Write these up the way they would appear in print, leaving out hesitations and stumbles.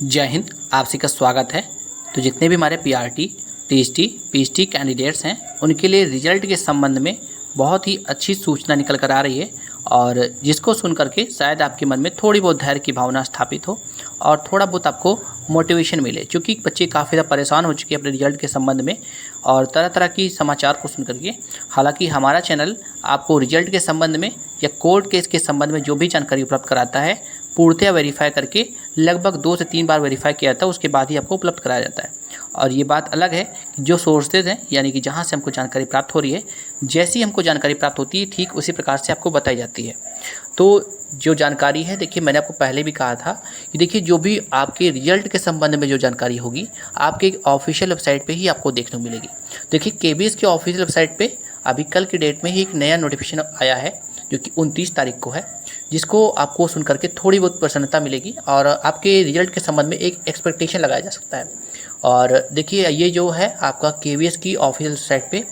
जय हिंद। आप सभी का स्वागत है। तो जितने भी हमारे पीआरटी, टीएसटी, पीएचटी कैंडिडेट्स हैं उनके लिए रिजल्ट के संबंध में बहुत ही अच्छी सूचना निकल कर आ रही है और जिसको सुन करके शायद आपके मन में थोड़ी बहुत धैर्य की भावना स्थापित हो और थोड़ा बहुत आपको मोटिवेशन मिले, क्योंकि बच्चे काफ़ी ज़्यादा परेशान हो चुके हैं अपने रिजल्ट के संबंध में और तरह तरह की समाचार को सुन करके। हालांकि हमारा चैनल आपको रिजल्ट के संबंध में या कोर्ट केस के संबंध में जो भी जानकारी उपलब्ध कराता है पूर्णतया वेरीफाई करके लगभग 2 से 3 बार वेरीफाई किया जाता है, उसके बाद ही आपको उपलब्ध कराया जाता है। और ये बात अलग है कि जो सोर्सेज हैं यानी कि जहाँ से हमको जानकारी प्राप्त हो रही है, जैसी हमको जानकारी प्राप्त होती है ठीक उसी प्रकार से आपको बताई जाती है। तो जो जानकारी है, देखिए मैंने आपको पहले भी कहा था कि देखिए जो भी आपके रिजल्ट के संबंध में जो जानकारी होगी आपके ऑफिशियल वेबसाइट पे ही आपको देखने को मिलेगी। देखिए केबीएस के ऑफिशियल वेबसाइट पे अभी कल की डेट में ही एक नया नोटिफिकेशन आया है जो कि 29 तारीख को है, जिसको आपको सुन करके थोड़ी बहुत प्रसन्नता मिलेगी और आपके रिजल्ट के संबंध में एक एक्सपेक्टेशन लगाया जा सकता है। और देखिए ये जो है आपका केवीएस की ऑफिशियल साइट पे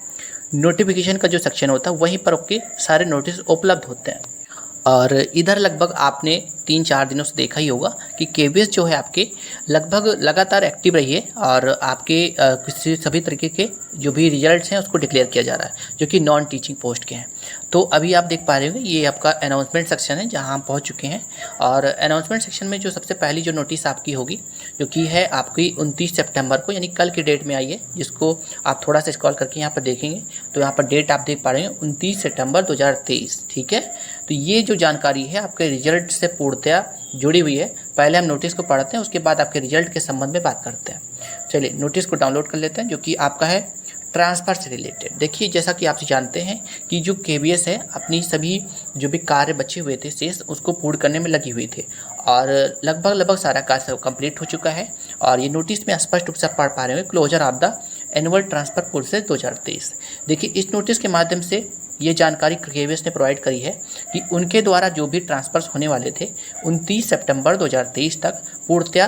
नोटिफिकेशन का जो सेक्शन होता है वहीं पर आपके सारे नोटिस उपलब्ध होते हैं। और इधर लगभग आपने 3-4 दिनों से देखा ही होगा कि केवीएस जो है आपके लगभग लगातार एक्टिव रही है और आपके किसी सभी तरीके के जो भी रिजल्ट्स हैं उसको डिक्लेयर किया जा रहा है जो कि नॉन टीचिंग पोस्ट के हैं। तो अभी आप देख पा रहे होंगे ये आपका अनाउंसमेंट सेक्शन है जहां हम पहुंच चुके हैं। और अनाउंसमेंट सेक्शन में जो सबसे पहली जो नोटिस आपकी होगी जो कि है आपकी 29 सितंबर को यानी कल की डेट में आई है, जिसको आप थोड़ा सा स्क्रॉल करके यहाँ पर देखेंगे तो यहाँ पर डेट आप देख पा रहे हैं 29 सितंबर 2023। ठीक है, तो ये जो जानकारी है आपके रिजल्ट से पूर्णतया जुड़ी हुई है। पहले हम नोटिस को पढ़ते हैं, उसके बाद आपके रिजल्ट के संबंध में बात करते हैं। चलिए नोटिस को डाउनलोड कर लेते हैं जो कि आपका है ट्रांसफ़र से रिलेटेड। देखिए जैसा कि आप जानते हैं कि जो केवीएस है अपनी सभी जो भी कार्य बचे हुए थे शेष उसको पूर्ण करने में लगी हुई थी और लगभग सारा कार्य सब कंप्लीट हो चुका है। और ये नोटिस में स्पष्ट रूप से पढ़ पा रहे हैं closure of the annual transfer process 2023। देखिए इस नोटिस के माध्यम से ये जानकारी केवीएस ने प्रोवाइड करी है कि उनके द्वारा जो भी ट्रांसफ़र्स होने वाले थे 29 सितंबर 2023 तक पूर्णतया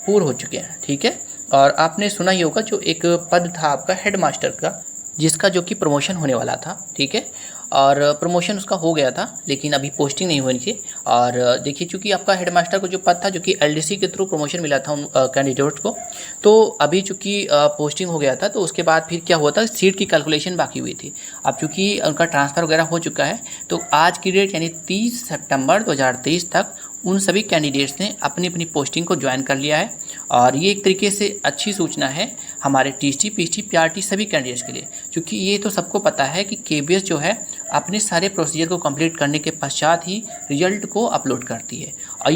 पूर्ण हो चुके हैं। ठीक है, और आपने सुना ही होगा जो एक पद था आपका हेडमास्टर का, जिसका जो कि प्रमोशन होने वाला था। ठीक है, और प्रमोशन उसका हो गया था लेकिन अभी पोस्टिंग नहीं हुई थी। और देखिए चूँकि आपका हेडमास्टर को जो पद था जो कि एलडीसी के थ्रू प्रमोशन मिला था उन कैंडिडेट्स को, तो अभी चूँकि पोस्टिंग हो गया था तो उसके बाद फिर क्या हुआ था, सीट की कैलकुलेशन बाकी हुई थी। अब चूँकि उनका ट्रांसफ़र वगैरह हो चुका है तो आज की डेट यानी 30 सितंबर 2023 तक उन सभी कैंडिडेट्स ने अपनी अपनी पोस्टिंग को ज्वाइन कर लिया है। और ये एक तरीके से अच्छी सूचना है हमारे टीएसटी, पीएचटी, पीआरटी सभी कैंडिडेट्स के लिए, क्योंकि ये तो सबको पता है कि केवीएस जो है अपने सारे प्रोसीजर को कंप्लीट करने के पश्चात ही रिजल्ट को अपलोड करती है। और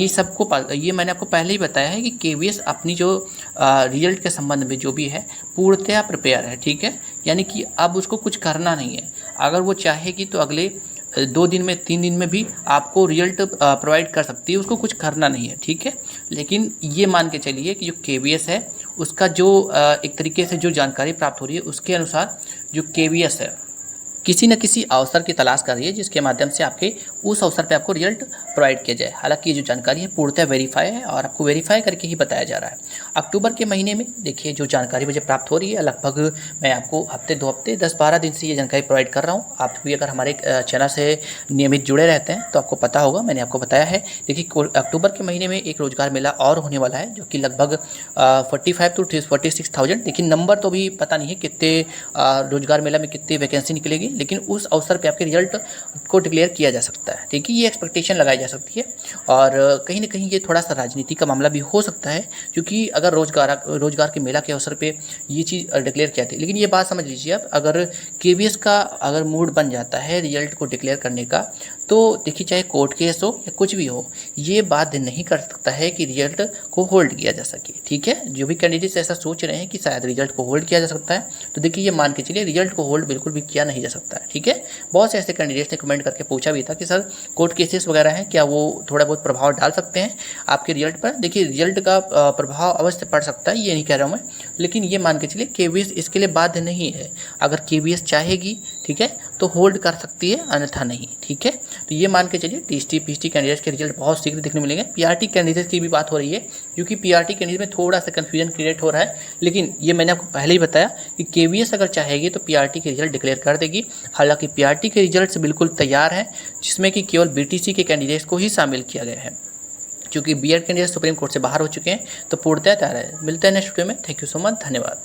ये मैंने आपको पहले ही बताया है कि केवीएस अपनी जो रिजल्ट के संबंध में जो भी है पूर्णतया प्रिपेयर है। ठीक है, यानी कि अब उसको कुछ करना नहीं है। अगर वो चाहेगी तो अगले 2 दिन में 3 दिन में भी आपको रिजल्ट प्रोवाइड कर सकती है, उसको कुछ करना नहीं है। ठीक है, लेकिन ये मान के चलिए कि जो केवीएस है उसका जो एक तरीके से जो जानकारी प्राप्त हो रही है उसके अनुसार जो केवीएस है किसी न किसी अवसर की तलाश कर रही है जिसके माध्यम से आपके उस अवसर पे आपको रिजल्ट प्रोवाइड किया जाए। हालांकि ये जो जानकारी है पूर्णतः वेरीफाई है और आपको वेरीफाई करके ही बताया जा रहा है। अक्टूबर के महीने में देखिए जो जानकारी मुझे प्राप्त हो रही है, लगभग मैं आपको हफ्ते 2 हफ्ते 10-12 दिन से ये जानकारी प्रोवाइड कर रहा हूँ। आप भी अगर हमारे चैनल से नियमित जुड़े रहते हैं तो आपको पता होगा, मैंने आपको बताया है। देखिए अक्टूबर के महीने में एक रोजगार मेला और होने वाला है जो कि लगभग 45 to 46,000, लेकिन नंबर तो भी पता नहीं है कितने रोजगार मेला में कितनी वैकेंसी निकलेगी, लेकिन उस अवसर पे आपके रिजल्ट को डिक्लेयर किया जा सकता है। ठीक है, ये एक्सपेक्टेशन लगाई जा सकती है और कहीं ना कहीं ये थोड़ा सा राजनीति का मामला भी हो सकता है, क्योंकि अगर रोजगार के मेला के अवसर पे ये चीज़ डिक्लेयर किया थी। लेकिन ये बात समझ लीजिए आप, अगर केवीएस का अगर मूड बन जाता है रिजल्ट को डिक्लेयर करने का, तो देखिए चाहे कोर्ट केस हो या कुछ भी हो, ये बात नहीं कर सकता है कि रिजल्ट को होल्ड किया जा सके। ठीक है, जो भी कैंडिडेट्स ऐसा सोच रहे हैं कि शायद रिजल्ट को होल्ड किया जा सकता है, तो देखिए ये मान के चलिए रिजल्ट को होल्ड बिल्कुल भी किया नहीं जा सकता है। ठीक है, बहुत से ऐसे कैंडिडेट्स ने कमेंट करके पूछा भी था कि सर कोर्ट केसेस वगैरह हैं, क्या वो थोड़ा बहुत प्रभाव डाल सकते हैं आपके रिजल्ट पर। देखिए रिजल्ट का प्रभाव अवश्य पड़ सकता है, ये नहीं कह रहा हूँ मैं, लेकिन ये मान के चलिए केवीएस इसके लिए बाध्य नहीं है। अगर केवीएस चाहेगी ठीक है तो होल्ड कर सकती है, अन्यथा नहीं। ठीक है, तो ये मान के चलिए टीएसटी, पीएचटी कैंडिडेट्स के रिजल्ट बहुत शीघ्र देखने मिलेंगे। पीआरटी कैंडिडेट्स की भी बात हो रही है, क्योंकि पीआरटी कैंडिडेट में थोड़ा सा कन्फ्यूजन क्रिएट हो रहा है, लेकिन ये मैंने आपको पहले ही बताया कि केवीएस अगर चाहेगी तो पीआरटी के रिजल्ट डिक्लेयर कर देगी। हालांकि पीआरटी के रिजल्ट बिल्कुल तैयार हैं, जिसमें कि केवल बीटीसी के कैंडिडेट्स को ही शामिल किया गया है। क्योंकि बीएड कैंडिडेट सुप्रीम कोर्ट से बाहर हो चुके हैं। तो पूर्णतः तैयार है। मिलते हैं नेक्स्ट वीडियो में। Thank you so much. धन्यवाद।